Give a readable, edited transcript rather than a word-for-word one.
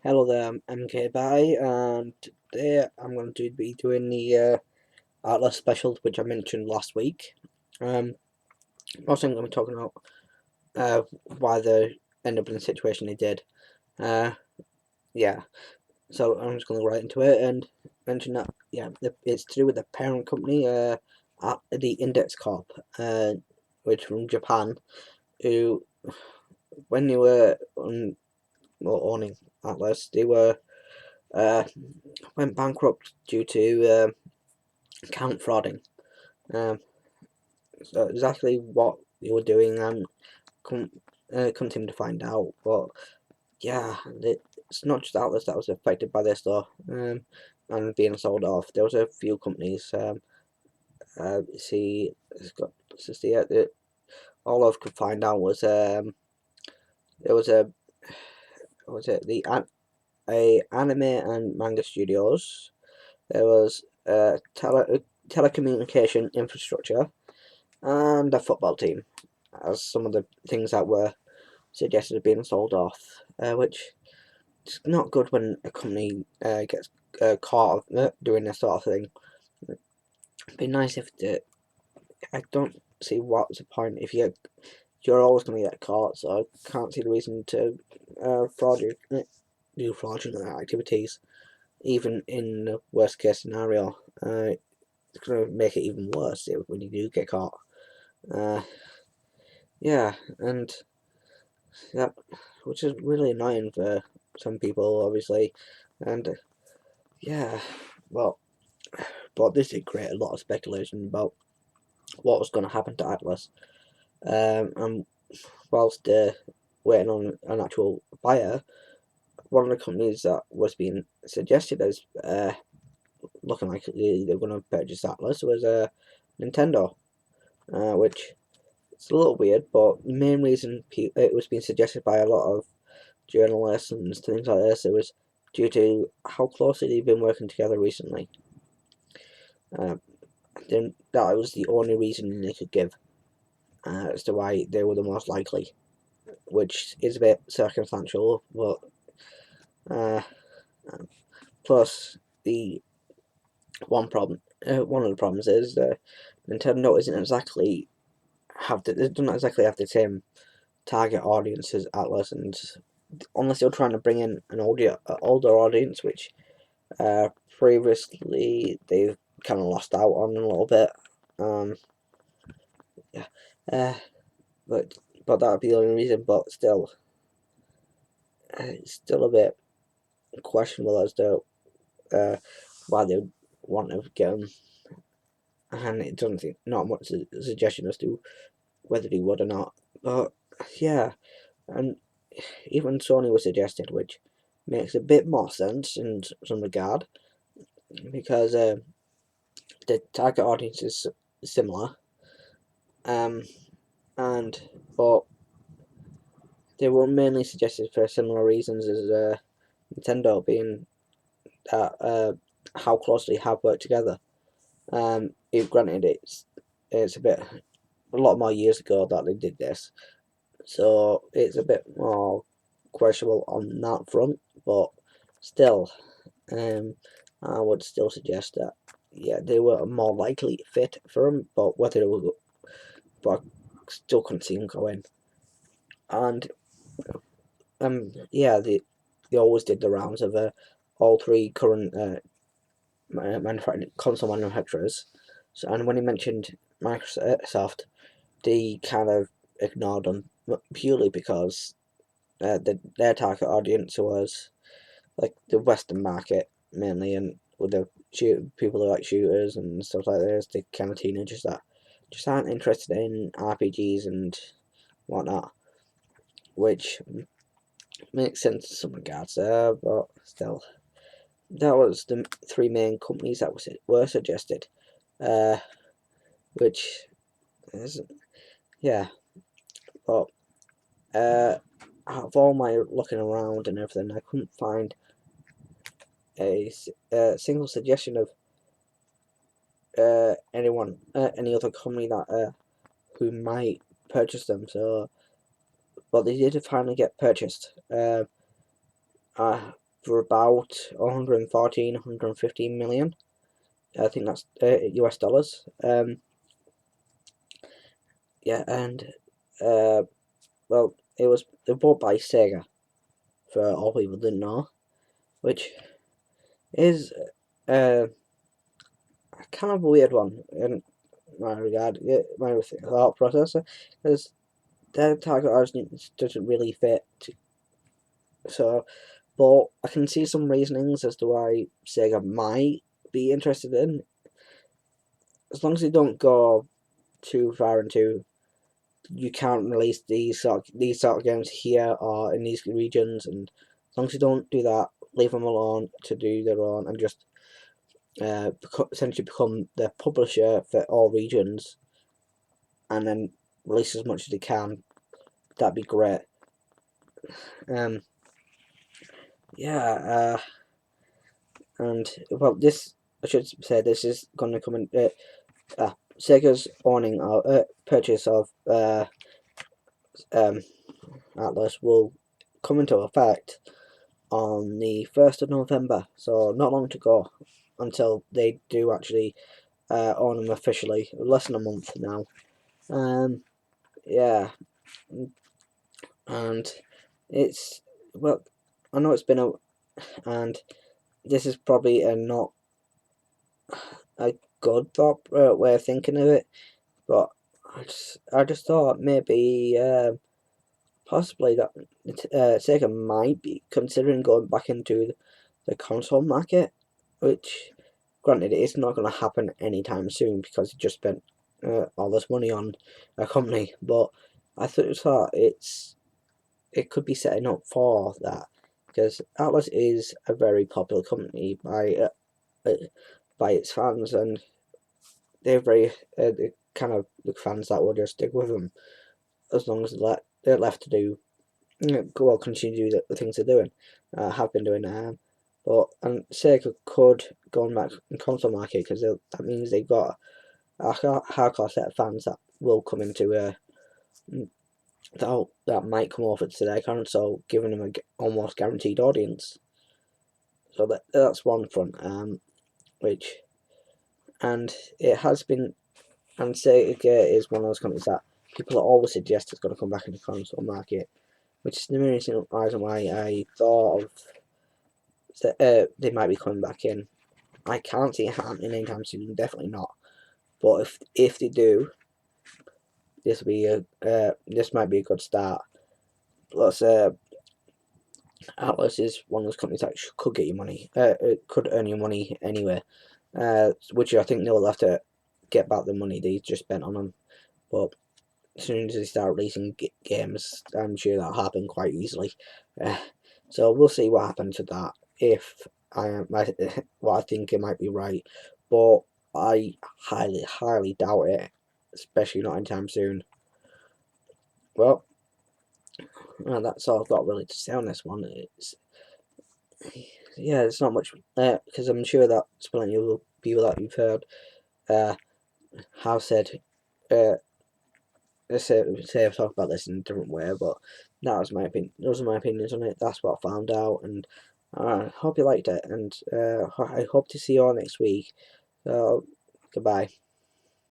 Hello there, I'm MK Bai, and today I'm going to be doing the Atlas specials, which I mentioned last week. Also, I'm going to be talking about why they ended up in the situation they did. Uh, yeah, so I'm just going to go right into it and mention that it's to do with the parent company, at the Index Corp, which from Japan, who when they were owning Atlas, they were uh, went bankrupt due to account frauding. Um, so exactly what they were doing, and couldn't seem to find out. But yeah, it's not just Atlas that was affected by this though, and being sold off. There was a few companies. See, it's got let's see. All I could find out was there was a what was it a anime and manga studios. There was telecommunication infrastructure and a football team as some of the things that were suggested being sold off, which is not good when a company gets caught doing this sort of thing. It'd be nice if I don't see what's the point if you're always going to get caught, so I can't see the reason to do fraudulent activities, even in the worst case scenario. It's going to make it even worse when you do get caught. Uh, yeah, and that which is really annoying for some people, obviously, and yeah, well, but this did create a lot of speculation about what was going to happen to Atlas. And whilst waiting on an actual buyer, one of the companies that was being suggested as looking like they were going to purchase Atlas was Nintendo, which it's a little weird, but the main reason it was being suggested by a lot of journalists and things like this, it was due to how closely they've been working together recently. Then that was the only reason they could give as to why they were the most likely, which is a bit circumstantial, but uh, plus the one one of the problems is Nintendo isn't exactly they don't exactly have the same target audience as Atlas, and unless you're trying to bring in an older audience, which previously they've kind of lost out on a little bit. Yeah, uh, but that would be the only reason. But still, it's still a bit questionable as to why they would want to get them, and it doesn't seem not much suggestion as to whether they would or not. But yeah, and even Sony was suggested, which makes a bit more sense in some regard because the target audience is similar, and but they were mainly suggested for similar reasons as Nintendo, being that how closely have worked together. Granted, it's a lot more years ago that they did this, so it's a bit more questionable on that front. But still, I would still suggest that they were a more likely fit for them, but whether they were, but I still couldn't see them going. And they always did the rounds of all three current console manufacturers. So, and when he mentioned Microsoft, they kind of ignored them purely because their target audience was like the Western market mainly, and with the people who like shooters and stuff like this, the kind of teenagers that just aren't interested in RPGs and whatnot, which makes sense in some regards there, but still, that was the three main companies that were suggested, uh, which is yeah, but out of all my looking around and everything, I couldn't find a single suggestion of any other company that who might purchase them. So, but they did finally get purchased. for about 114, 115 million. I think that's US dollars. Yeah, and well, it was bought by Sega, for all people didn't know, which is kind of a weird one in my regard, my thought process, because their target audience doesn't really fit. So, but I can see some reasonings as to why Sega might be interested in, as long as they don't go too far into you can't release these sort of games here or in these regions, and as long as you don't do that, leave them alone to do their own and just essentially become the publisher for all regions, and then release as much as they can. That'd be great. Yeah, and well, this I should say this is going to come in. Sega's owning purchase of Atlus will come into effect on the 1st of November, so not long to go until they do actually own them officially. Less than a month now. Yeah, and it's, well, I know it's been a, and this is probably a not a good thought way of thinking of it, but I just thought maybe possibly that Sega might be considering going back into the console market, which, granted, it's not going to happen anytime soon because it just spent all this money on a company. But I thought it could be setting up for that, because Atlus is a very popular company by its fans, and they're very the kind of the fans that will just stick with them as long as they're left to do, well, continue to do the things they're doing, have been doing. And Sega could go on back in console market, because that means they've got a hardcore set of fans that will come into that might come over to their console, giving them a almost guaranteed audience. So that's one front, which, and it has been, and Sega is one of those companies that people always suggest is going to come back in the console market, which is the main reason why I thought of they might be coming back in. I can't see it happening anytime soon, definitely not. But if they do, this might be a good start. Plus, Atlus is one of those companies that could get you money, could earn you money anyway, which I think they'll have to get back the money they just spent on them. But as soon as they start releasing games, I'm sure that'll happen quite easily. So we'll see what happens to that. If what I think it might be right, but I highly doubt it, especially not anytime soon. Well, that's all I've got really to say on this one. It's not much, because I'm sure that plenty of people that you've heard have said, say I've talked about this in a different way, but that was my opinion. Those are my opinions on it. That's what I found out, and I hope you liked it, and I hope to see you all next week. So, goodbye.